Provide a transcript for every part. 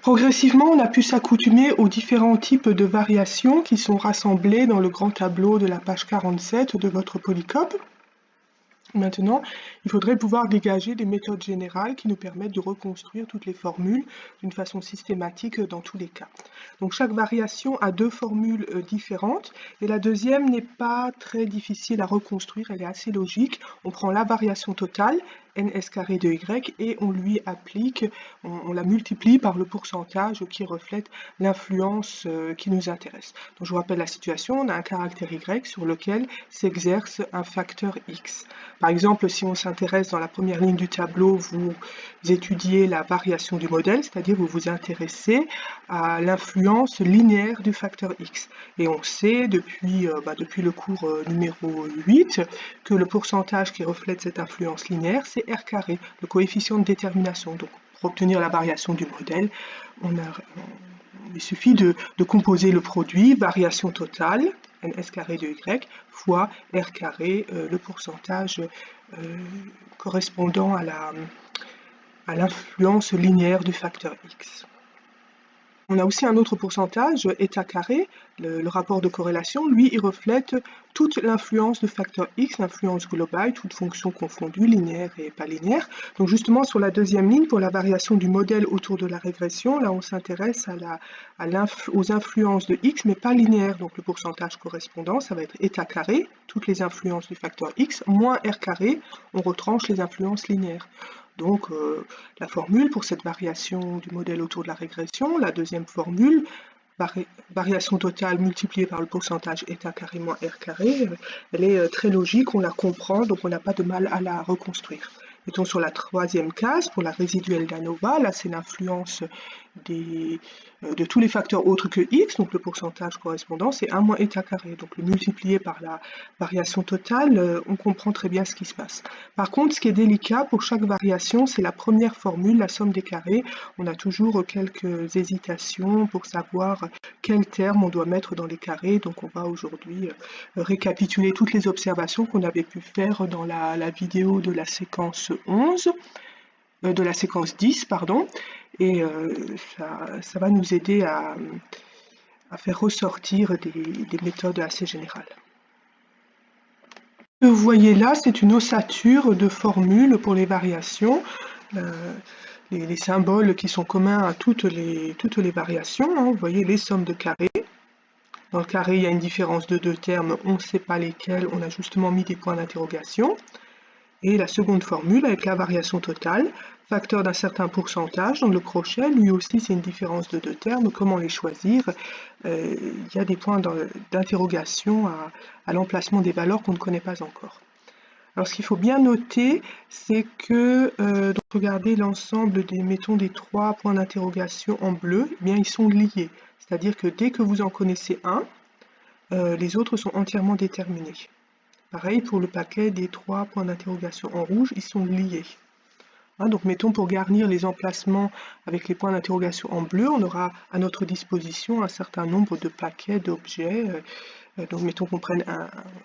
Progressivement, on a pu s'accoutumer aux différents types de variations qui sont rassemblées dans le grand tableau de la page 47 de votre polycope. Maintenant, il faudrait pouvoir dégager des méthodes générales qui nous permettent de reconstruire toutes les formules d'une façon systématique dans tous les cas. Donc chaque variation a deux formules différentes et la deuxième n'est pas très difficile à reconstruire, elle est assez logique. On prend la variation totale, ns carré de y, et on lui applique, on la multiplie par le pourcentage qui reflète l'influence qui nous intéresse. Donc je vous rappelle la situation, on a un caractère y sur lequel s'exerce un facteur x. Par exemple, si on s'intéresse dans la première ligne du tableau, vous étudiez la variation du modèle, c'est-à-dire vous vous intéressez à l'influence linéaire du facteur x. Et on sait depuis le cours numéro 8 que le pourcentage qui reflète cette influence linéaire, c'est r carré, le coefficient de détermination. Donc, pour obtenir la variation du modèle, il suffit de composer le produit variation totale, ns carré de y, fois r carré, le pourcentage correspondant à l'influence linéaire du facteur x. On a aussi un autre pourcentage, état carré, le rapport de corrélation, lui, il reflète toute l'influence du facteur x, l'influence globale, toute fonction confondue, linéaire et pas linéaire. Donc justement, sur la deuxième ligne, pour la variation du modèle autour de la régression, là on s'intéresse aux influences de x, mais pas linéaires. Donc le pourcentage correspondant, ça va être état carré, toutes les influences du facteur x, moins r carré, on retranche les influences linéaires. Donc la formule pour cette variation du modèle autour de la régression, la deuxième formule, variation totale multipliée par le pourcentage état carré moins r carré, elle est très logique, on la comprend, donc on n'a pas de mal à la reconstruire. Mettons sur la troisième case, pour la résiduelle d'ANOVA, là c'est l'influence de tous les facteurs autres que x, donc le pourcentage correspondant, c'est 1 moins état carré. Donc le multiplier par la variation totale, on comprend très bien ce qui se passe. Par contre, ce qui est délicat pour chaque variation, c'est la première formule, la somme des carrés. On a toujours quelques hésitations pour savoir quel terme on doit mettre dans les carrés. Donc on va aujourd'hui récapituler toutes les observations qu'on avait pu faire dans la vidéo de la séquence 11, de la séquence 10, pardon, et ça va nous aider à faire ressortir des méthodes assez générales. Ce que vous voyez là, c'est une ossature de formules pour les variations, les symboles qui sont communs à toutes les variations, hein. Vous voyez les sommes de carrés. Dans le carré, il y a une différence de deux termes, on ne sait pas lesquels, on a justement mis des points d'interrogation. Et la seconde formule avec la variation totale, facteur d'un certain pourcentage dans le crochet, lui aussi c'est une différence de deux termes, comment les choisir? Il y a des points d'interrogation à l'emplacement des valeurs qu'on ne connaît pas encore. Alors ce qu'il faut bien noter, c'est que, donc regardez l'ensemble des trois points d'interrogation en bleu, eh bien ils sont liés. C'est-à-dire que dès que vous en connaissez un, les autres sont entièrement déterminés. Pareil pour le paquet des trois points d'interrogation en rouge, ils sont liés. Hein, donc mettons pour garnir les emplacements avec les points d'interrogation en bleu, on aura à notre disposition un certain nombre de paquets d'objets. Donc mettons qu'on prenne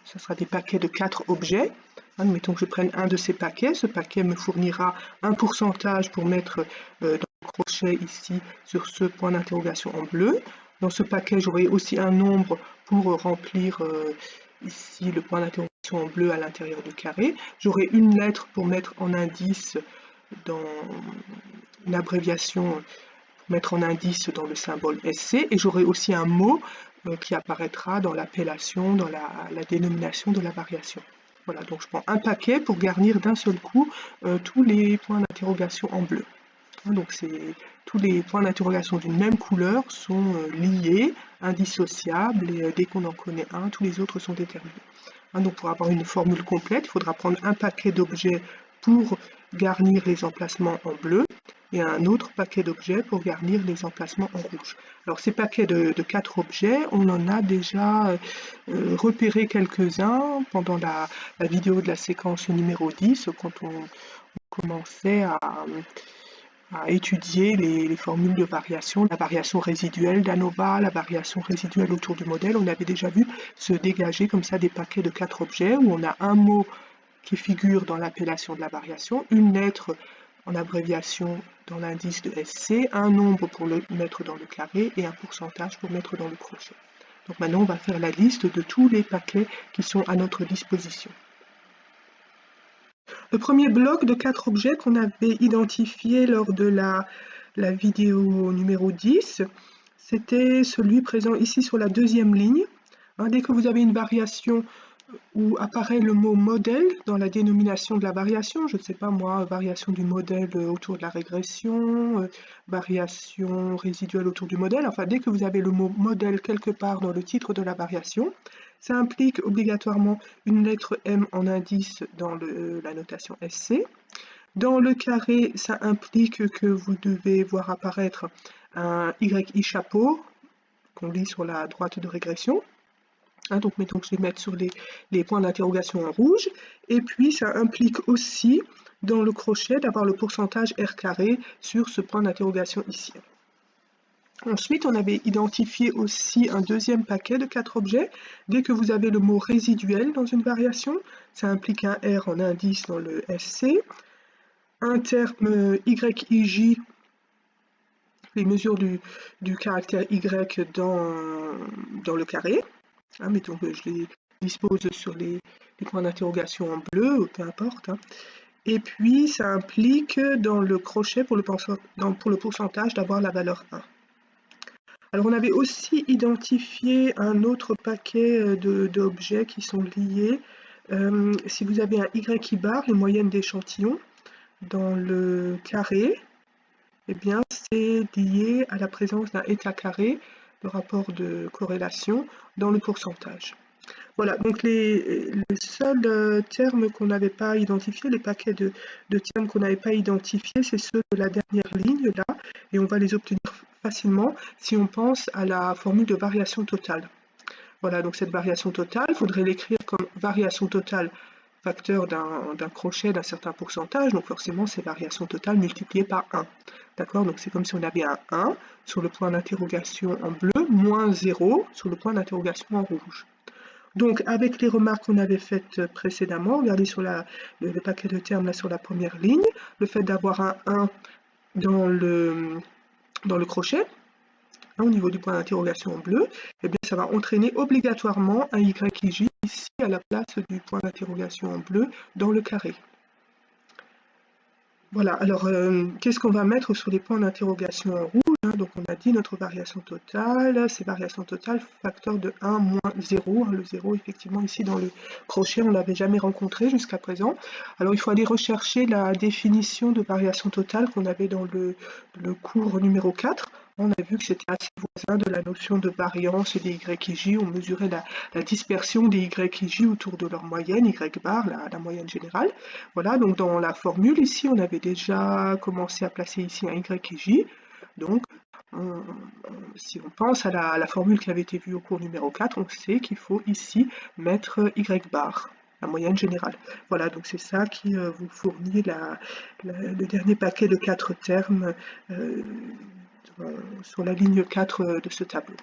ça sera des paquets de 4 objets. Hein, mettons que je prenne un de ces paquets, ce paquet me fournira un pourcentage pour mettre dans le crochet ici sur ce point d'interrogation en bleu. Dans ce paquet, j'aurai aussi un nombre pour remplir ici le point d'interrogation en bleu à l'intérieur du carré. J'aurai une lettre pour mettre en indice dans une abréviation, pour mettre en indice dans le symbole SC, et j'aurai aussi un mot qui apparaîtra dans l'appellation, dans la dénomination de la variation. Voilà, donc je prends un paquet pour garnir d'un seul coup tous les points d'interrogation en bleu. Donc tous les points d'interrogation d'une même couleur sont liés, indissociables, et dès qu'on en connaît un, tous les autres sont déterminés. Donc pour avoir une formule complète, il faudra prendre un paquet d'objets pour garnir les emplacements en bleu et un autre paquet d'objets pour garnir les emplacements en rouge. Alors ces paquets de 4 objets, on en a déjà repéré quelques-uns pendant la vidéo de la séquence numéro 10, quand on commençait à étudier les formules de variation, la variation résiduelle d'ANOVA, la variation résiduelle autour du modèle. On avait déjà vu se dégager comme ça des paquets de 4 objets où on a un mot qui figure dans l'appellation de la variation, une lettre en abréviation dans l'indice de SC, un nombre pour le mettre dans le carré et un pourcentage pour mettre dans le crochet. Donc maintenant, on va faire la liste de tous les paquets qui sont à notre disposition. Le premier bloc de 4 objets qu'on avait identifié lors de la vidéo numéro 10, c'était celui présent ici sur la deuxième ligne. Dès que vous avez une variation où apparaît le mot modèle dans la dénomination de la variation, je ne sais pas moi, variation du modèle autour de la régression, variation résiduelle autour du modèle, enfin dès que vous avez le mot modèle quelque part dans le titre de la variation, ça implique obligatoirement une lettre M en indice dans la notation SC. Dans le carré, ça implique que vous devez voir apparaître un YI chapeau qu'on lit sur la droite de régression. Donc mettons que je vais mettre sur les points d'interrogation en rouge. Et puis ça implique aussi dans le crochet d'avoir le pourcentage R carré sur ce point d'interrogation ici. Ensuite, on avait identifié aussi un deuxième paquet de 4 objets. Dès que vous avez le mot résiduel dans une variation, ça implique un R en indice dans le SC, un terme YIJ, les mesures du caractère Y dans le carré. Mettons que je les dispose sur les points d'interrogation en bleu, peu importe. Et puis, ça implique dans le crochet pour le pourcentage d'avoir la valeur 1. Alors, on avait aussi identifié un autre paquet d'objets qui sont liés. Si vous avez un YI bar, les moyennes d'échantillons, dans le carré, eh bien, c'est lié à la présence d'un état carré, le rapport de corrélation, dans le pourcentage. Voilà, donc les seuls termes qu'on n'avait pas identifiés, les paquets de termes qu'on n'avait pas identifiés, c'est ceux de la dernière ligne, là, et on va les obtenir facilement si on pense à la formule de variation totale. Voilà, donc cette variation totale, il faudrait l'écrire comme variation totale facteur d'un crochet d'un certain pourcentage, donc forcément c'est variation totale multipliée par 1. D'accord? Donc c'est comme si on avait un 1 sur le point d'interrogation en bleu, moins 0 sur le point d'interrogation en rouge. Donc avec les remarques qu'on avait faites précédemment, regardez sur le paquet de termes là sur la première ligne, le fait d'avoir un 1 dans le crochet, au niveau du point d'interrogation en bleu, eh bien, ça va entraîner obligatoirement un YIJ ici à la place du point d'interrogation en bleu dans le carré. Voilà, alors qu'est-ce qu'on va mettre sur les points d'interrogation en rouge? Donc on a dit notre variation totale, c'est variation totale facteur de 1 moins 0. Le 0, effectivement, ici dans le crochet, on ne l'avait jamais rencontré jusqu'à présent. Alors il faut aller rechercher la définition de variation totale qu'on avait dans le cours numéro 4. On a vu que c'était assez voisin de la notion de variance des YIJ. On mesurait la dispersion des YIJ autour de leur moyenne, Y bar, la moyenne générale. Voilà, donc dans la formule ici, on avait déjà commencé à placer ici un YIJ. Donc, si on pense à la formule qui avait été vue au cours numéro 4, on sait qu'il faut ici mettre Y bar, la moyenne générale. Voilà, donc c'est ça qui vous fournit le dernier paquet de 4 termes sur la ligne 4 de ce tableau.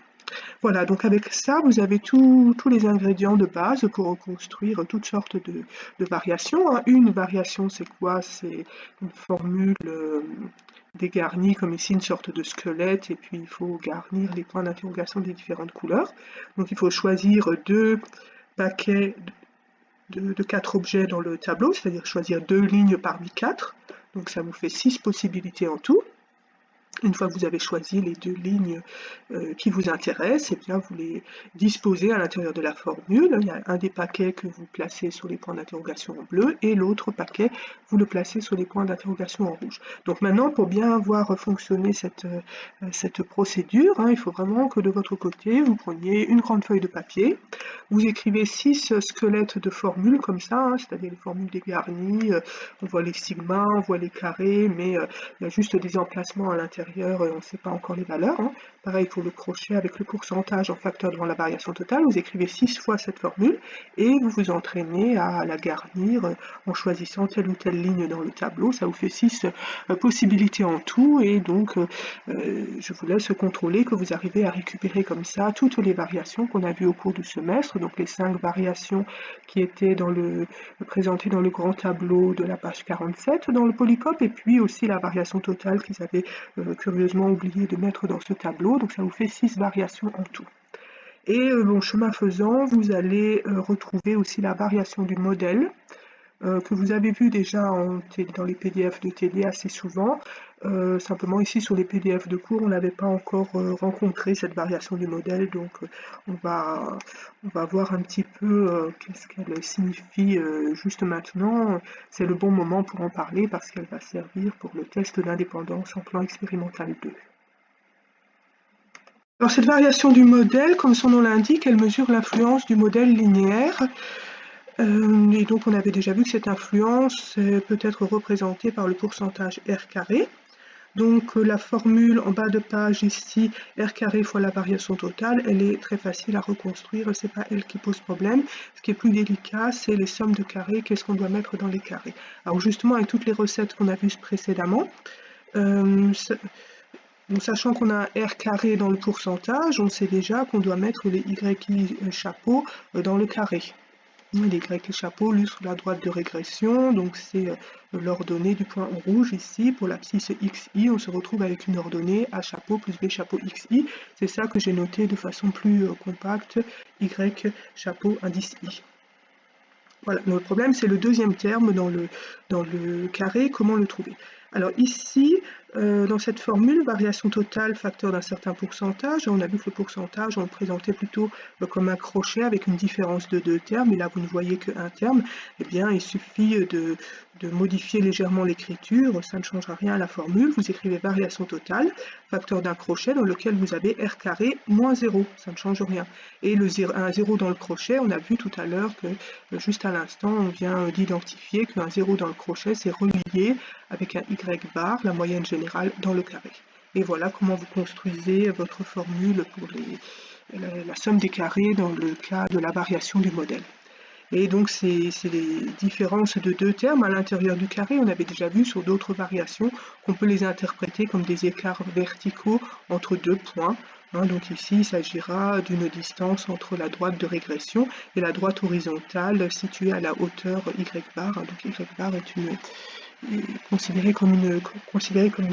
Voilà, donc avec ça, vous avez tous les ingrédients de base pour reconstruire toutes sortes de variations. Une variation, c'est quoi? C'est une formule dégarnie, comme ici, une sorte de squelette, et puis il faut garnir les points d'interrogation des différentes couleurs. Donc il faut choisir 2 paquets de 4 objets dans le tableau, c'est-à-dire choisir 2 lignes parmi 4. Donc ça vous fait 6 possibilités en tout. Une fois que vous avez choisi les 2 lignes qui vous intéressent, eh bien vous les disposez à l'intérieur de la formule. Il y a un des paquets que vous placez sur les points d'interrogation en bleu et l'autre paquet, vous le placez sur les points d'interrogation en rouge. Donc maintenant, pour bien voir fonctionner cette procédure, il faut vraiment que de votre côté, vous preniez une grande feuille de papier, vous écrivez 6 squelettes de formules comme ça, c'est-à-dire les formules dégarnies, on voit les sigmas, on voit les carrés, mais il y a juste des emplacements à l'intérieur l'intérieur, on ne sait pas encore les valeurs, hein. Pareil pour le crochet avec le pourcentage en facteur devant la variation totale, vous écrivez 6 fois cette formule et vous vous entraînez à la garnir en choisissant telle ou telle ligne dans le tableau. Ça vous fait 6 possibilités en tout et donc je vous laisse contrôler que vous arrivez à récupérer comme ça toutes les variations qu'on a vues au cours du semestre, donc les 5 variations qui étaient présentées dans le grand tableau de la page 47 dans le Polycope, et puis aussi la variation totale qu'ils avaient curieusement oublié de mettre dans ce tableau, donc ça vous fait 6 variations en tout. Et bon, chemin faisant, vous allez retrouver aussi la variation du modèle, que vous avez vu déjà dans les PDF de TD assez souvent. Simplement ici sur les PDF de cours, on n'avait pas encore rencontré cette variation du modèle, donc on va voir un petit peu qu'est-ce qu'elle signifie juste maintenant. C'est le bon moment pour en parler parce qu'elle va servir pour le test d'indépendance en plan expérimental 2. Alors cette variation du modèle, comme son nom l'indique, elle mesure l'influence du modèle linéaire. Et donc on avait déjà vu que cette influence peut être représentée par le pourcentage R carré. Donc la formule en bas de page ici, R carré fois la variation totale, elle est très facile à reconstruire, c'est pas elle qui pose problème. Ce qui est plus délicat, c'est les sommes de carrés, qu'est-ce qu'on doit mettre dans les carrés. Alors justement, avec toutes les recettes qu'on a vues précédemment, sachant qu'on a un R carré dans le pourcentage, on sait déjà qu'on doit mettre les YI chapeaux dans le carré. Les Y chapeaux lus sur la droite de régression, donc c'est l'ordonnée du point en rouge ici. Pour l'abscisse XI, on se retrouve avec une ordonnée A chapeau plus B chapeau XI. C'est ça que j'ai noté de façon plus compacte, Y chapeau indice I. Voilà, le problème c'est le deuxième terme dans le carré, comment le trouver? Alors ici, dans cette formule, variation totale, facteur d'un certain pourcentage, on a vu que le pourcentage, on le présentait plutôt comme un crochet avec une différence de 2 termes, et là vous ne voyez qu'un terme, eh bien il suffit de modifier légèrement l'écriture, ça ne changera rien à la formule, vous écrivez variation totale, facteur d'un crochet dans lequel vous avez R carré moins 0, ça ne change rien. Et un 0 dans le crochet, on a vu tout à l'heure que juste à l'instant, on vient d'identifier qu'un 0 dans le crochet, c'est relié avec un Y bar, la moyenne générale, dans le carré. Et voilà comment vous construisez votre formule pour la somme des carrés dans le cas de la variation du modèle. Et donc c'est les différences de 2 termes à l'intérieur du carré. On avait déjà vu sur d'autres variations qu'on peut les interpréter comme des écarts verticaux entre 2 points. Donc ici, il s'agira d'une distance entre la droite de régression et la droite horizontale située à la hauteur Y bar. Donc Y bar est considéré comme une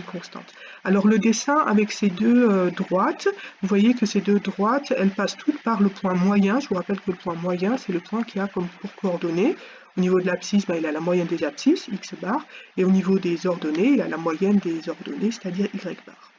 constante. Alors le dessin avec ces deux droites, vous voyez que ces deux droites, elles passent toutes par le point moyen. Je vous rappelle que le point moyen, c'est le point qui a comme pour coordonnées. Au niveau de l'abscisse, il a la moyenne des abscisses, x bar, et au niveau des ordonnées, il a la moyenne des ordonnées, c'est-à-dire y bar.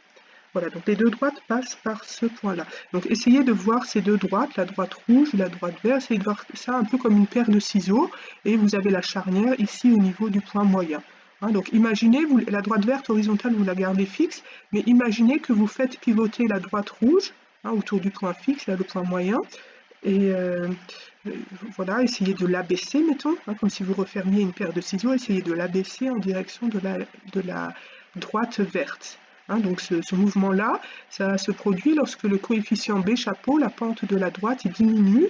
Voilà, donc les deux droites passent par ce point-là. Donc essayez de voir ces deux droites, la droite rouge et la droite verte, essayez de voir ça un peu comme une paire de ciseaux, et vous avez la charnière ici au niveau du point moyen. Donc imaginez, la droite verte horizontale, vous la gardez fixe, mais imaginez que vous faites pivoter la droite rouge autour du point fixe, là le point moyen, et voilà, essayez de l'abaisser, mettons, comme si vous refermiez une paire de ciseaux, essayez de l'abaisser en direction de la droite verte. Donc ce mouvement-là, ça se produit lorsque le coefficient B chapeau, la pente de la droite, il diminue.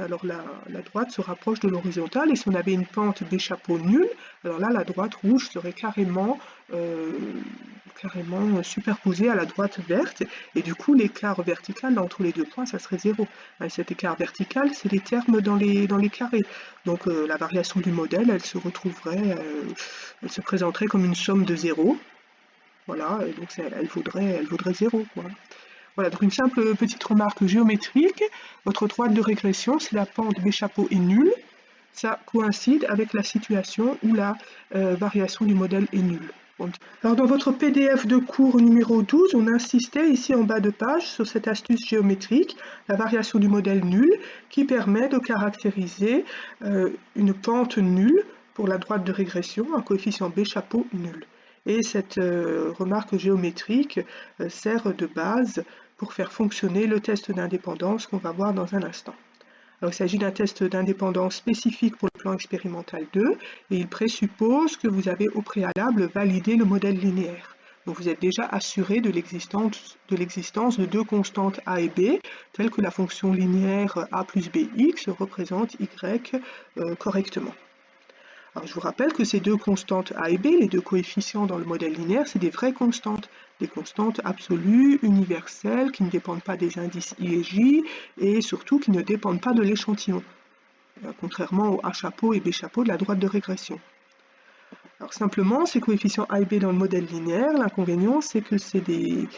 Alors la droite se rapproche de l'horizontale, et si on avait une pente B chapeau nulle, alors là la droite rouge serait carrément superposée à la droite verte, et du coup l'écart vertical entre les deux points, ça serait 0. Et cet écart vertical, c'est les termes dans les carrés. Donc la variation du modèle, elle se présenterait comme une somme de 0. Voilà, et donc elle vaudrait 0, quoi. Voilà, donc une simple petite remarque géométrique. Votre droite de régression, si la pente B chapeau est nulle, ça coïncide avec la situation où la variation du modèle est nulle. Alors dans votre PDF de cours numéro 12, on insistait ici en bas de page sur cette astuce géométrique, la variation du modèle nulle, qui permet de caractériser une pente nulle pour la droite de régression, un coefficient B chapeau nul. Et cette remarque géométrique sert de base pour faire fonctionner le test d'indépendance qu'on va voir dans un instant. Alors, il s'agit d'un test d'indépendance spécifique pour le plan expérimental 2, et il présuppose que vous avez au préalable validé le modèle linéaire. Donc vous êtes déjà assuré de l'existence de deux constantes a et b, telles que la fonction linéaire a plus bx représente y correctement. Alors je vous rappelle que ces deux constantes a et b, les deux coefficients dans le modèle linéaire, c'est des vraies constantes, des constantes absolues, universelles, qui ne dépendent pas des indices i et j, et surtout qui ne dépendent pas de l'échantillon, contrairement au a chapeau et b chapeau de la droite de régression. Alors simplement, ces coefficients a et b dans le modèle linéaire, l'inconvénient c'est que c'est des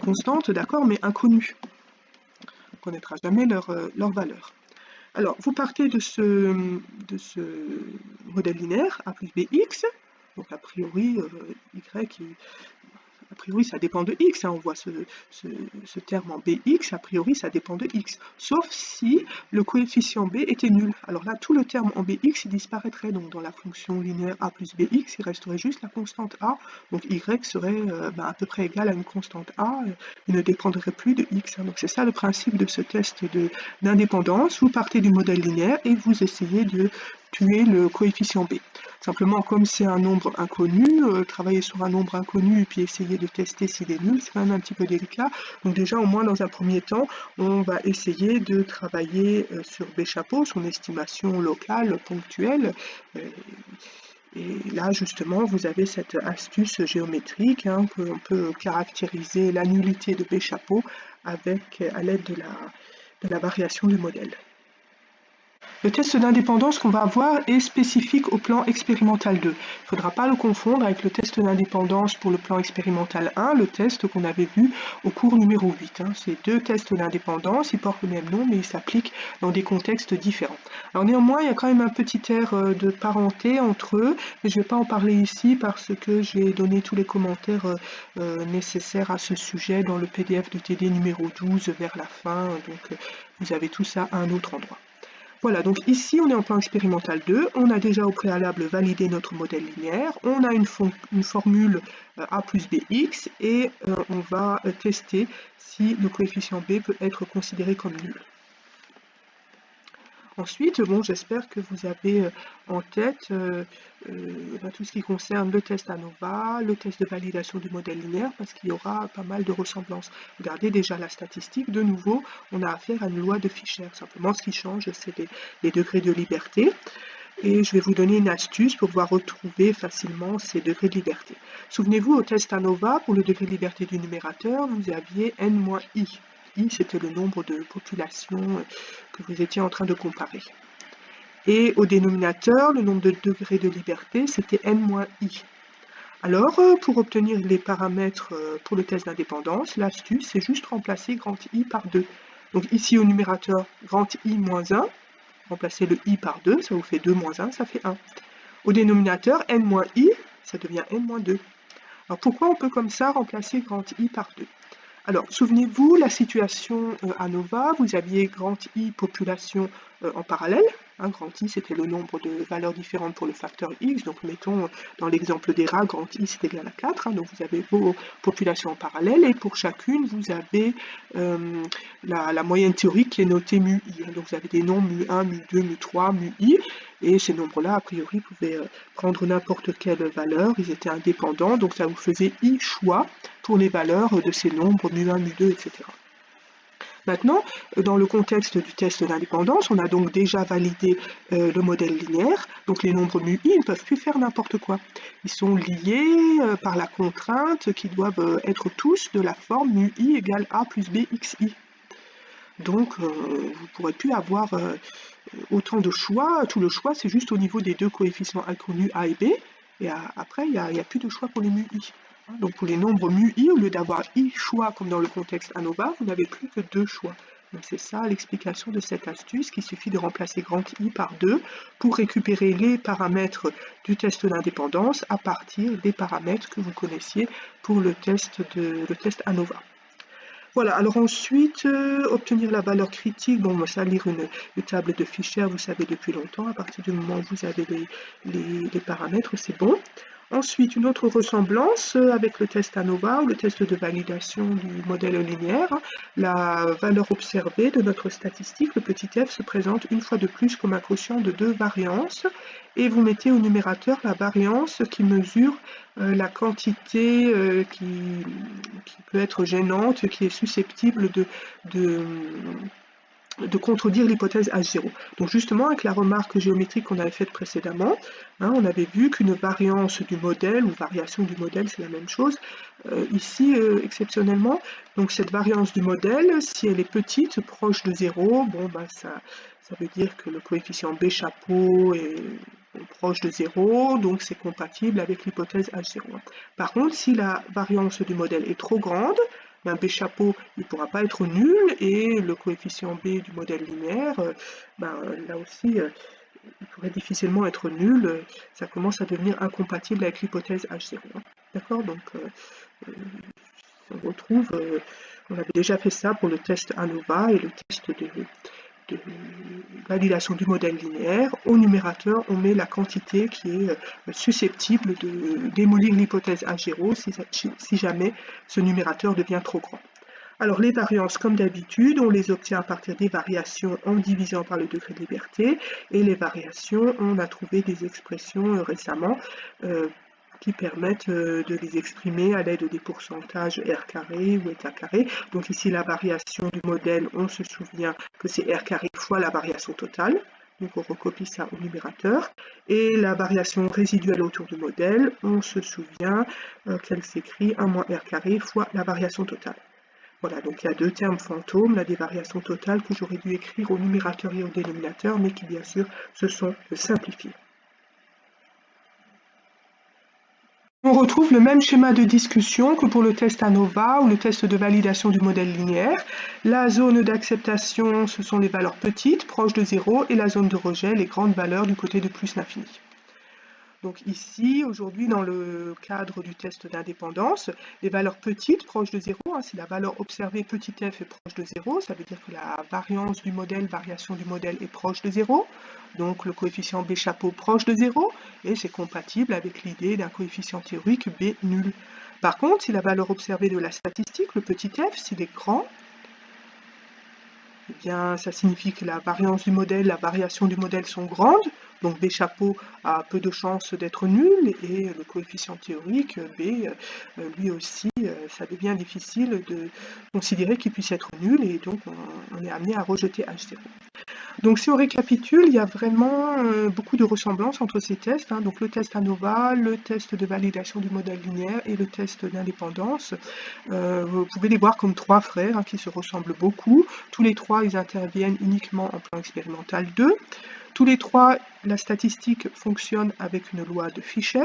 constantes, d'accord, mais inconnues. On ne connaîtra jamais leur valeur. Alors, vous partez de ce modèle linéaire, a plus bx, donc a priori, a priori ça dépend de x, hein, on voit ce terme en bx, a priori ça dépend de x, sauf si le coefficient b était nul. Alors là, tout le terme en bx il disparaîtrait, donc dans la fonction linéaire a plus bx, il resterait juste la constante a, donc y serait à peu près égal à une constante a, il ne dépendrait plus de x. Hein. Donc c'est ça le principe de ce test d'indépendance, vous partez du modèle linéaire et vous essayez de tuer le coefficient b. Simplement, comme c'est un nombre inconnu, travailler sur un nombre inconnu et puis essayer de tester s'il est nul, c'est quand même un petit peu délicat. Donc déjà, au moins dans un premier temps, on va essayer de travailler sur B chapeau, son estimation locale, ponctuelle. Et là, justement, vous avez cette astuce géométrique, hein, qu'on peut caractériser la nullité de B chapeau à l'aide de la variation du modèle. Le test d'indépendance qu'on va avoir est spécifique au plan expérimental 2. Il ne faudra pas le confondre avec le test d'indépendance pour le plan expérimental 1, le test qu'on avait vu au cours numéro 8. Hein. Ces deux tests d'indépendance, ils portent le même nom, mais ils s'appliquent dans des contextes différents. Alors néanmoins, il y a quand même un petit air de parenté entre eux, mais je ne vais pas en parler ici parce que j'ai donné tous les commentaires nécessaires à ce sujet dans le PDF de TD numéro 12 vers la fin, donc vous avez tout ça à un autre endroit. Voilà, donc ici on est en plan expérimental 2, on a déjà au préalable validé notre modèle linéaire, on a une formule a plus bx et on va tester si le coefficient b peut être considéré comme nul. Ensuite, bon, j'espère que vous avez en tête tout ce qui concerne le test ANOVA, le test de validation du modèle linéaire, parce qu'il y aura pas mal de ressemblances. Regardez déjà la statistique, de nouveau, on a affaire à une loi de Fisher. Simplement, ce qui change, c'est les degrés de liberté. Et je vais vous donner une astuce pour pouvoir retrouver facilement ces degrés de liberté. Souvenez-vous, au test ANOVA, pour le degré de liberté du numérateur, vous aviez n-i. I, c'était le nombre de populations que vous étiez en train de comparer. Et au dénominateur, le nombre de degrés de liberté, c'était n-i. Alors, pour obtenir les paramètres pour le test d'indépendance, l'astuce, c'est juste remplacer grand I par 2. Donc ici, au numérateur, grand I moins 1, remplacez le I par 2, ça vous fait 2 moins 1, ça fait 1. Au dénominateur, n moins I, ça devient n moins 2. Alors pourquoi on peut comme ça remplacer grand I par 2 ? Alors, souvenez-vous, la situation ANOVA, vous aviez grand I population en parallèle. Hein, grand I, c'était le nombre de valeurs différentes pour le facteur X. Donc, mettons, dans l'exemple des rats, grand I, c'est égal à 4. Hein, donc, vous avez vos populations en parallèle. Et pour chacune, vous avez la moyenne théorique qui est notée mu I. Hein, donc, vous avez des nombres mu1, mu2, mu3, mu I. Et ces nombres-là, a priori, pouvaient prendre n'importe quelle valeur. Ils étaient indépendants. Donc, ça vous faisait I choix pour les valeurs de ces nombres mu1, mu2, etc. Maintenant, dans le contexte du test d'indépendance, on a donc déjà validé le modèle linéaire, donc les nombres mu i ne peuvent plus faire n'importe quoi. Ils sont liés par la contrainte qui doivent être tous de la forme mu i égale a plus b xi. Donc, vous ne pourrez plus avoir autant de choix. Tout le choix, c'est juste au niveau des deux coefficients inconnus a et b, et après, il n'y a plus de choix pour les mu i. Donc pour les nombres mu i, au lieu d'avoir i choix comme dans le contexte ANOVA, vous n'avez plus que 2 choix. Donc c'est ça l'explication de cette astuce, qu'il suffit de remplacer grand I par 2 pour récupérer les paramètres du test d'indépendance à partir des paramètres que vous connaissiez pour le test ANOVA. Voilà, alors ensuite, obtenir la valeur critique, bon, ça, lire une table de Fisher, vous savez depuis longtemps, à partir du moment où vous avez les paramètres, c'est bon. Ensuite, une autre ressemblance avec le test ANOVA ou le test de validation du modèle linéaire. La valeur observée de notre statistique, le petit f, se présente une fois de plus comme un quotient de 2 variances et vous mettez au numérateur la variance qui mesure la quantité qui peut être gênante, qui est susceptible de contredire l'hypothèse H0. Donc justement, avec la remarque géométrique qu'on avait faite précédemment, on avait vu qu'une variance du modèle, ou variation du modèle, c'est la même chose, ici, exceptionnellement, donc cette variance du modèle, si elle est petite, proche de 0, bon, ça veut dire que le coefficient B chapeau est proche de 0, donc c'est compatible avec l'hypothèse H0. Par contre, si la variance du modèle est trop grande, B chapeau il ne pourra pas être nul et le coefficient B du modèle linéaire, là aussi, il pourrait difficilement être nul, ça commence à devenir incompatible avec l'hypothèse H0. D'accord? Donc, on retrouve, on avait déjà fait ça pour le test ANOVA et le test de validation du modèle linéaire. Au numérateur, on met la quantité qui est susceptible de démolir l'hypothèse H0 si jamais ce numérateur devient trop grand. Alors les variances, comme d'habitude, on les obtient à partir des variations en divisant par le degré de liberté, et les variations, on a trouvé des expressions récemment qui permettent de les exprimer à l'aide des pourcentages R carré ou état carré. Donc ici, la variation du modèle, on se souvient que c'est R carré fois la variation totale. Donc on recopie ça au numérateur. Et la variation résiduelle autour du modèle, on se souvient qu'elle s'écrit 1 moins R carré fois la variation totale. Voilà, donc il y a deux termes fantômes, là, des variations totales que j'aurais dû écrire au numérateur et au dénominateur, mais qui bien sûr se sont simplifiées. On retrouve le même schéma de discussion que pour le test ANOVA ou le test de validation du modèle linéaire. La zone d'acceptation, ce sont les valeurs petites, proches de 0, et la zone de rejet, les grandes valeurs du côté de plus l'infini. Donc ici, aujourd'hui, dans le cadre du test d'indépendance, les valeurs petites, proches de 0, si la valeur observée petit f est proche de 0, ça veut dire que la variance du modèle, variation du modèle est proche de 0, donc le coefficient B chapeau proche de 0, et c'est compatible avec l'idée d'un coefficient théorique B nul. Par contre, si la valeur observée de la statistique, le petit f, s'il est grand, eh bien, ça signifie que la variance du modèle, la variation du modèle sont grandes, donc B chapeau a peu de chances d'être nul, et le coefficient théorique, B, lui aussi, ça devient difficile de considérer qu'il puisse être nul, et donc on est amené à rejeter H0. Donc si on récapitule, il y a vraiment beaucoup de ressemblances entre ces tests, donc le test ANOVA, le test de validation du modèle linéaire et le test d'indépendance. Vous pouvez les voir comme trois frères qui se ressemblent beaucoup. Tous les trois, ils interviennent uniquement en plan expérimental 2. Tous les trois, la statistique fonctionne avec une loi de Fisher.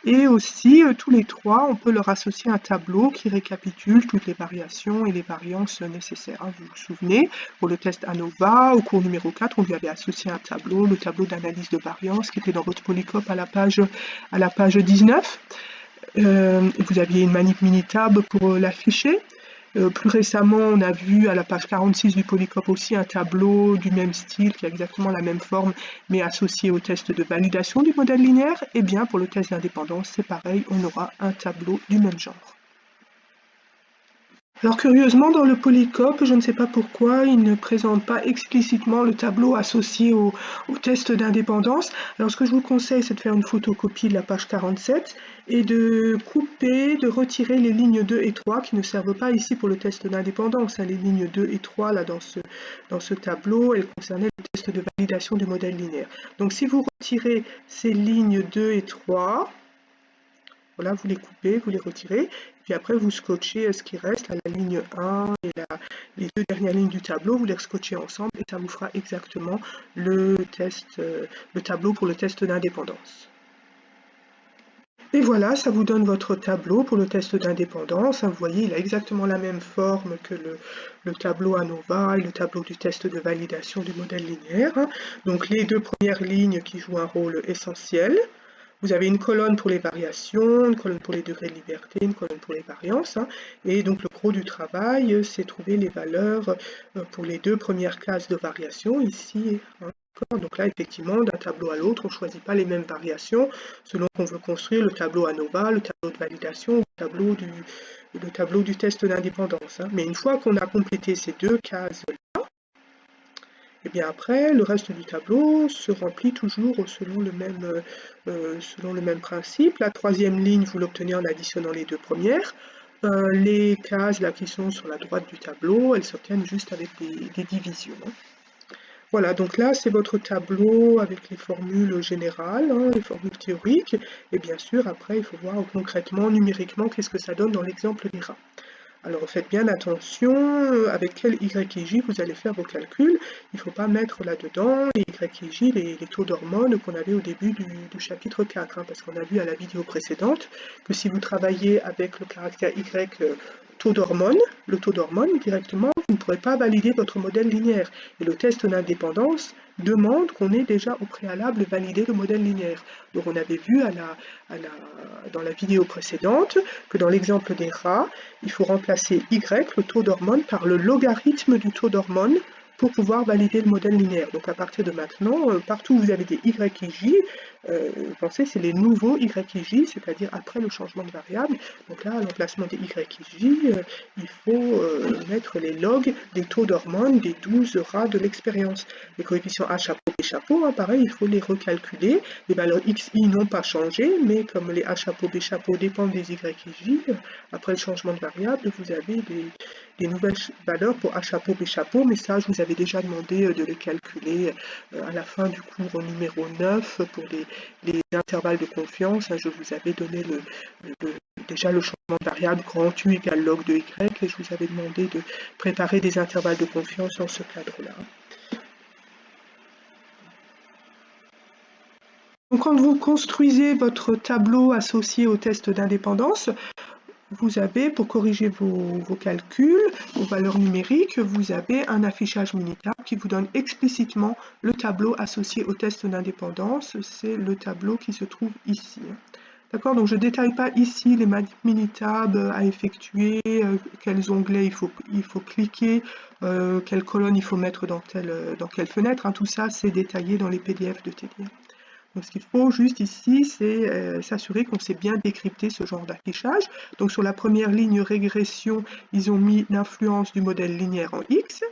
Et aussi, tous les trois, on peut leur associer un tableau qui récapitule toutes les variations et les variances nécessaires. Vous vous souvenez, pour le test ANOVA, au cours numéro 4, on lui avait associé un tableau, le tableau d'analyse de variance qui était dans votre polycope à la page 19. Vous aviez une manip Minitab pour l'afficher. Plus récemment, on a vu à la page 46 du polycope aussi un tableau du même style, qui a exactement la même forme, mais associé au test de validation du modèle linéaire. Et bien, pour le test d'indépendance, c'est pareil, on aura un tableau du même genre. Alors curieusement, dans le polycope, je ne sais pas pourquoi, il ne présente pas explicitement le tableau associé au test d'indépendance. Alors ce que je vous conseille, c'est de faire une photocopie de la page 47 et de couper, de retirer les lignes 2 et 3 qui ne servent pas ici pour le test d'indépendance. Les lignes 2 et 3 là, dans ce tableau, elles concernaient le test de validation du modèle linéaire. Donc si vous retirez ces lignes 2 et 3, voilà, vous les coupez, vous les retirez, puis après vous scotchez ce qui reste à la ligne 1 et les deux dernières lignes du tableau, vous les scotchez ensemble et ça vous fera exactement le tableau pour le test d'indépendance. Et voilà, ça vous donne votre tableau pour le test d'indépendance. Vous voyez, il a exactement la même forme que le tableau ANOVA et le tableau du test de validation du modèle linéaire. Donc les deux premières lignes qui jouent un rôle essentiel. Vous avez une colonne pour les variations, une colonne pour les degrés de liberté, une colonne pour les variances. Et donc le gros du travail, c'est trouver les valeurs pour les deux premières cases de variation, ici Donc là, effectivement, d'un tableau à l'autre, on ne choisit pas les mêmes variations selon qu'on veut construire le tableau ANOVA, le tableau de validation ou le tableau du test d'indépendance. Mais une fois qu'on a complété ces deux cases-là, et bien après, le reste du tableau se remplit toujours selon le même principe. La troisième ligne, vous l'obtenez en additionnant les deux premières. Les cases là, qui sont sur la droite du tableau, elles s'obtiennent juste avec des divisions. Voilà, donc là, c'est votre tableau avec les formules générales, les formules théoriques. Et bien sûr, après, il faut voir concrètement, numériquement, qu'est-ce que ça donne dans l'exemple des rats. Alors faites bien attention avec quel Y et J vous allez faire vos calculs. Il ne faut pas mettre là-dedans les Y et J, les taux d'hormones qu'on avait au début du chapitre 4, parce qu'on a vu à la vidéo précédente que si vous travaillez avec le caractère Y taux d'hormones, le taux d'hormones directement, vous ne pourrez pas valider votre modèle linéaire. Et le test d'indépendance demande qu'on ait déjà au préalable validé le modèle linéaire. Donc on avait vu dans la vidéo précédente que dans l'exemple des rats, il faut remplacer Y, le taux d'hormones, par le logarithme du taux d'hormones pour pouvoir valider le modèle linéaire. Donc à partir de maintenant, partout où vous avez des Y et J, pensez c'est les nouveaux Y et J, c'est-à-dire après le changement de variable. Donc là, à l'emplacement des Y et J, il faut mettre les logs des taux d'hormones des 12 rats de l'expérience. Les coefficients A chapeau, B chapeau, pareil, il faut les recalculer. Les valeurs X, Y n'ont pas changé, mais comme les A chapeau, B chapeau dépendent des Y et J, après le changement de variable, vous avez des nouvelles valeurs pour A chapeau, B chapeau, mais ça, je vous avais déjà demandé de les calculer à la fin du cours numéro 9 pour les intervalles de confiance. Je vous avais donné déjà le changement de variable grand U égale log de Y, et je vous avais demandé de préparer des intervalles de confiance dans ce cadre-là. Donc quand vous construisez votre tableau associé au test d'indépendance, vous avez, pour corriger vos calculs, vos valeurs numériques, vous avez un affichage Minitab qui vous donne explicitement le tableau associé au test d'indépendance. C'est le tableau qui se trouve ici. D'accord, donc je ne détaille pas ici les Minitab à effectuer, quels onglets il faut cliquer, quelle colonne il faut mettre dans quelle fenêtre. Tout ça, c'est détaillé dans les PDF de TDA. Donc ce qu'il faut juste ici, c'est s'assurer qu'on sait bien décrypter ce genre d'affichage. Donc sur la première ligne régression, ils ont mis l'influence du modèle linéaire en X.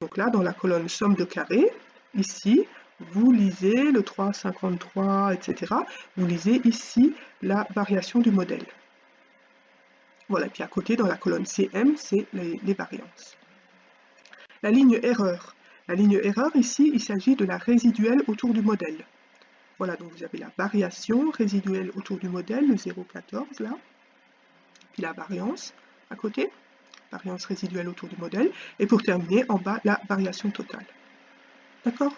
Donc là, dans la colonne somme de carrés, ici, vous lisez le 3,53, etc. Vous lisez ici la variation du modèle. Voilà, puis à côté, dans la colonne CM, c'est les variances. La ligne erreur. La ligne erreur, ici, il s'agit de la résiduelle autour du modèle. Voilà, donc vous avez la variation résiduelle autour du modèle, le 0,14 là, puis la variance à côté, variance résiduelle autour du modèle, et pour terminer, en bas, la variation totale. D'accord?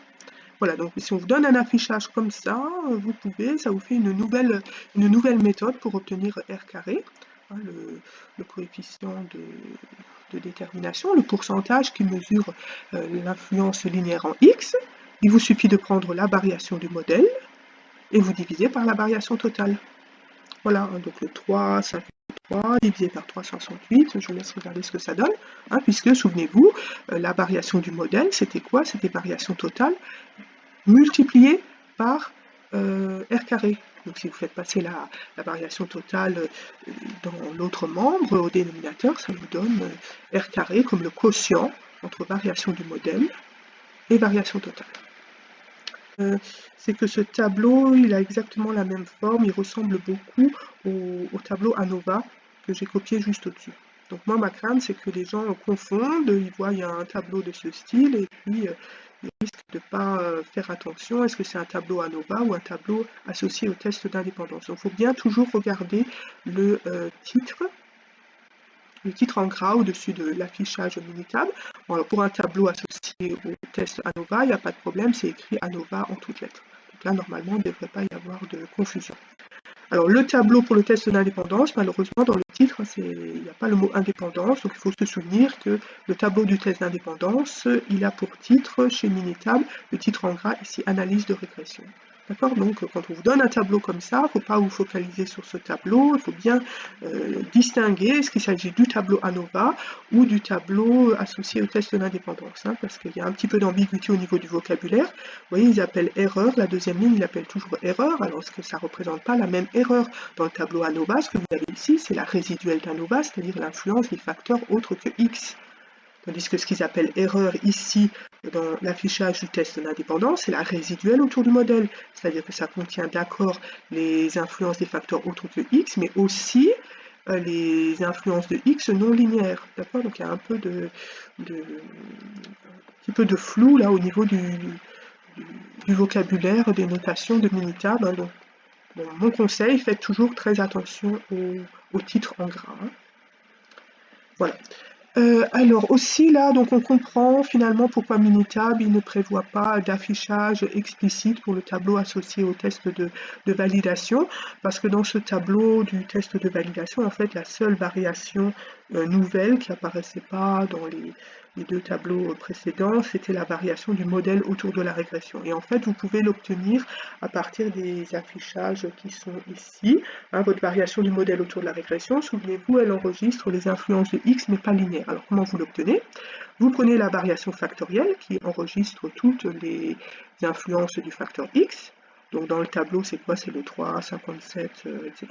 Voilà, donc si on vous donne un affichage comme ça, ça vous fait une nouvelle méthode pour obtenir R carré, le coefficient de détermination, le pourcentage qui mesure l'influence linéaire en X. Il vous suffit de prendre la variation du modèle, et vous divisez par la variation totale. Voilà, donc le 3,53 divisé par 368, je vous laisse regarder ce que ça donne, puisque, souvenez-vous, la variation du modèle, c'était quoi? C'était variation totale multipliée par R carré. Donc si vous faites passer la variation totale dans l'autre membre, au dénominateur, ça vous donne R carré comme le quotient entre variation du modèle et variation totale. C'est que ce tableau, il a exactement la même forme, il ressemble beaucoup au tableau ANOVA que j'ai copié juste au-dessus. Donc moi, ma crainte, c'est que les gens confondent, ils voient il y a un tableau de ce style, et puis ils risquent de ne pas faire attention, est-ce que c'est un tableau ANOVA ou un tableau associé au test d'indépendance. Donc il faut bien toujours regarder le titre en gras au-dessus de l'affichage Minitab. Alors pour un tableau associé au test ANOVA, il n'y a pas de problème, c'est écrit ANOVA en toutes lettres. Donc là, normalement, il ne devrait pas y avoir de confusion. Alors le tableau pour le test d'indépendance, malheureusement, dans le titre, il n'y a pas le mot indépendance, donc il faut se souvenir que le tableau du test d'indépendance, il a pour titre, chez Minitab, le titre en gras, ici, analyse de régression. D'accord? Donc, quand on vous donne un tableau comme ça, il ne faut pas vous focaliser sur ce tableau, il faut bien distinguer est-ce qu'il s'agit du tableau ANOVA ou du tableau associé au test d'indépendance, hein, parce qu'il y a un petit peu d'ambiguïté au niveau du vocabulaire. Vous voyez, ils appellent erreur, la deuxième ligne, ils appellent toujours erreur, alors que ça ne représente pas la même erreur. Dans le tableau ANOVA, ce que vous avez ici, c'est la résiduelle d'ANOVA, c'est-à-dire l'influence des facteurs autres que X. Tandis que ce qu'ils appellent erreur ici, dans l'affichage du test d'indépendance, c'est la résiduelle autour du modèle. C'est-à-dire que ça contient d'accord les influences des facteurs autres que X, mais aussi les influences de X non linéaires. D'accord? Donc il y a un petit peu de flou là au niveau du vocabulaire, des notations de Minitab. Hein. Donc, bon, mon conseil, faites toujours très attention au titre en gras. Hein. Voilà. Alors aussi là, donc on comprend finalement pourquoi Minitab il ne prévoit pas d'affichage explicite pour le tableau associé au test de validation, parce que dans ce tableau du test de validation, en fait, la seule variation nouvelle qui apparaissait pas dans les deux tableaux précédents, c'était la variation du modèle autour de la régression. Et en fait, vous pouvez l'obtenir à partir des affichages qui sont ici. Hein, votre variation du modèle autour de la régression, souvenez-vous, elle enregistre les influences de X, mais pas linéaires. Alors, comment vous l'obtenez? Vous prenez la variation factorielle qui enregistre toutes les influences du facteur X. Donc, dans le tableau, c'est quoi? C'est le 3, 57, etc.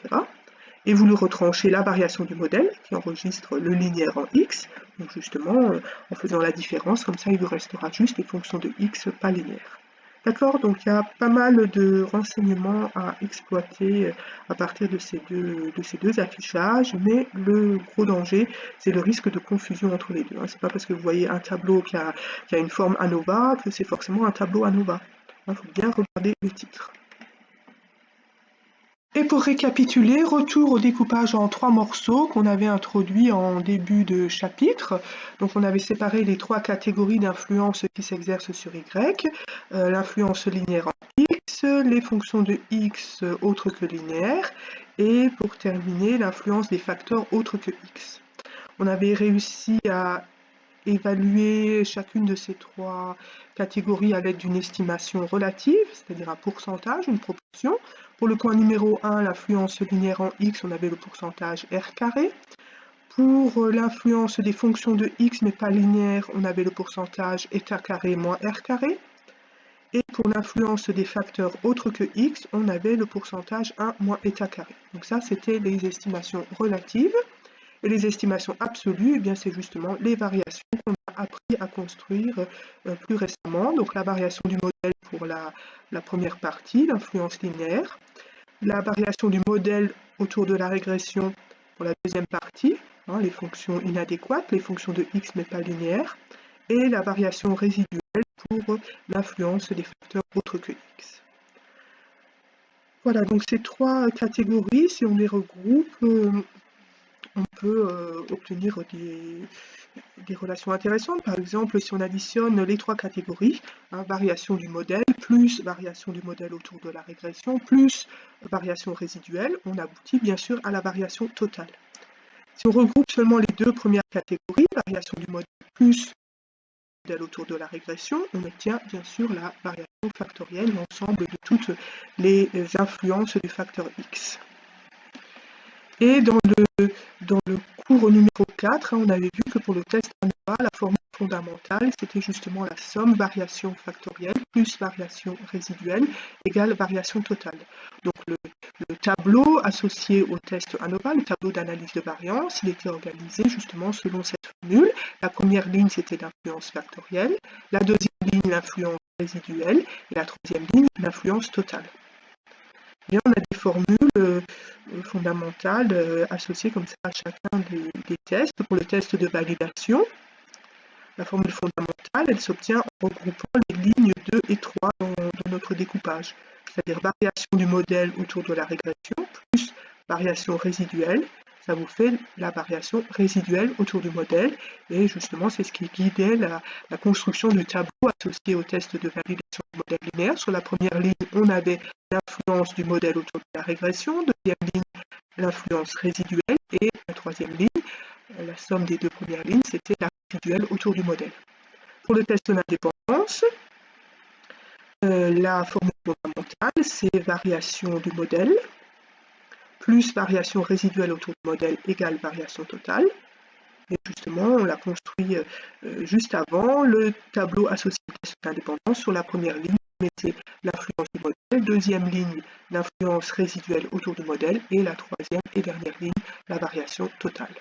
Et vous le retranchez la variation du modèle qui enregistre le linéaire en X. Donc, justement, en faisant la différence, comme ça, il vous restera juste les fonctions de X pas linéaires. D'accord? Donc il y a pas mal de renseignements à exploiter à partir de ces deux affichages, mais le gros danger, c'est le risque de confusion entre les deux. Hein. C'est pas parce que vous voyez un tableau qui a une forme ANOVA que c'est forcément un tableau ANOVA. Il faut bien regarder le titre. Et pour récapituler, retour au découpage en 3 morceaux qu'on avait introduit en début de chapitre. Donc on avait séparé les 3 catégories d'influence qui s'exercent sur Y, l'influence linéaire en X, les fonctions de X autres que linéaires, et pour terminer, l'influence des facteurs autres que X. On avait réussi à évaluer chacune de ces 3 catégories à l'aide d'une estimation relative, c'est-à-dire un pourcentage, une proportion. Pour le point numéro 1, l'influence linéaire en X, on avait le pourcentage R carré. Pour l'influence des fonctions de X mais pas linéaire, on avait le pourcentage eta carré moins R carré. Et pour l'influence des facteurs autres que X, on avait le pourcentage 1 moins eta carré. Donc ça, c'était les estimations relatives. Et les estimations absolues, eh bien, c'est justement les variations qu'on a appris à construire plus récemment. Donc la variation du modèle pour la première partie, l'influence linéaire. La variation du modèle autour de la régression pour la deuxième partie, hein, les fonctions inadéquates, les fonctions de x mais pas linéaires. Et la variation résiduelle pour l'influence des facteurs autres que x. Voilà, donc ces 3 catégories, si on les regroupe, on peut obtenir des relations intéressantes. Par exemple, si on additionne les 3 catégories, hein, variation du modèle, plus variation du modèle autour de la régression, plus variation résiduelle, on aboutit bien sûr à la variation totale. Si on regroupe seulement les 2 premières catégories, variation du modèle plus modèle autour de la régression, on obtient bien sûr la variation factorielle, l'ensemble de toutes les influences du facteur X. Et dans le cours numéro 4, on avait vu que pour le test ANOVA, la formule fondamentale, c'était justement la somme variation factorielle plus variation résiduelle égale variation totale. Donc le tableau associé au test ANOVA, le tableau d'analyse de variance, il était organisé justement selon cette formule. La première ligne, c'était l'influence factorielle, la deuxième ligne, l'influence résiduelle, et la troisième ligne, l'influence totale. Bien, on a des formules fondamentales associées comme ça à chacun des tests. Pour le test de validation, la formule fondamentale, elle s'obtient en regroupant les lignes 2 et 3 dans notre découpage, c'est-à-dire variation du modèle autour de la régression plus variation résiduelle. Ça vous fait la variation résiduelle autour du modèle, et justement c'est ce qui guidait la construction du tableau associé au test de validation du modèle linéaire. Sur la première ligne, on avait l'influence du modèle autour de la régression, deuxième ligne, l'influence résiduelle, et la troisième ligne, la somme des 2 premières lignes, c'était la résiduelle autour du modèle. Pour le test d'indépendance, la formule fondamentale, c'est variation du modèle, plus variation résiduelle autour du modèle égale variation totale. Et justement, on l'a construit juste avant. Le tableau associé aux tests d'indépendance, sur la première ligne, vous mettez l'influence du modèle, deuxième ligne, l'influence résiduelle autour du modèle, et la troisième et dernière ligne, la variation totale.